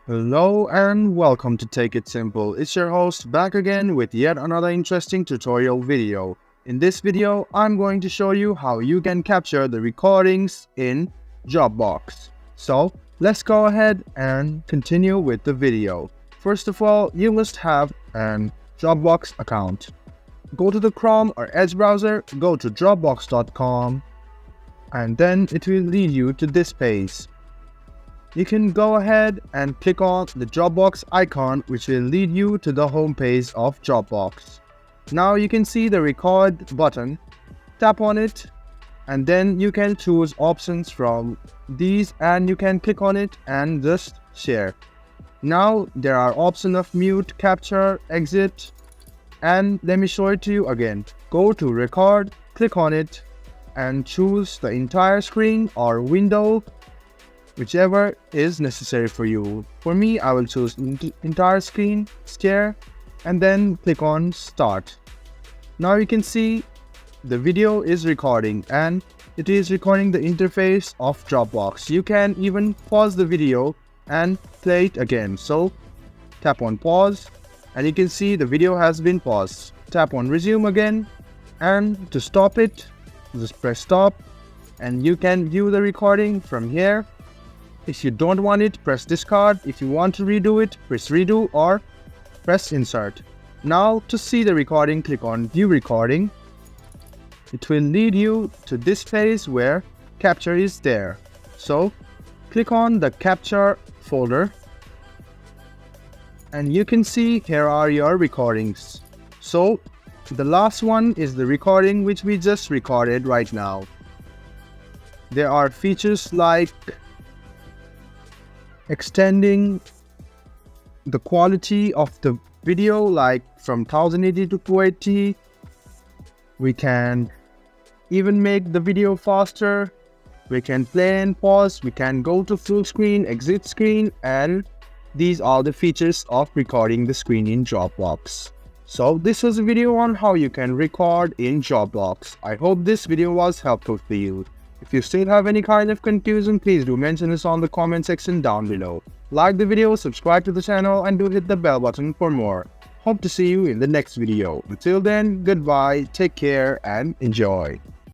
Hello and welcome to Take It Simple. It's your host back again with yet another interesting tutorial video. In this video, I'm going to show you how you can capture the recordings in Dropbox. So let's go ahead and continue with the video. First of all, you must have an Dropbox account. Go to the Chrome or Edge browser, go to dropbox.com, and then it will lead you to this page. You can go ahead and click on the Dropbox icon, which will lead you to the home page of Dropbox. Now you can see the record button. Tap on it and then you can choose options from these and you can click on it and just share. Now there are options of mute, capture, exit, and let me show it to you again. Go to record, click on it and choose the entire screen or window, whichever is necessary for you. For me, I will choose entire screen, share, and then click on start. Now you can see the video is recording and it is recording the interface of Dropbox. You can even pause the video and play it again. So tap on pause and you can see the video has been paused. Tap on resume again, and to stop it, just press stop and you can view the recording from here. If you don't want it, press discard. If you want to redo it, press redo or press insert. Now to see the recording, click on view recording. It will lead you to this page where capture is there. So click on the capture folder and you can see here are your recordings. So the last one is the recording which we just recorded right now. There are features like extending the quality of the video, like from 1080 to 280. We can even make the video faster. We can play and pause. We can go to full screen, exit screen, and these are the features of recording the screen in Dropbox. So this was a video on how you can record in Dropbox. I hope this video was helpful for you. If you still have any kind of confusion, please do mention this on the comment section down below. Like the video, subscribe to the channel, and do hit the bell button for more. Hope to see you in the next video. Until then, goodbye, take care, and enjoy.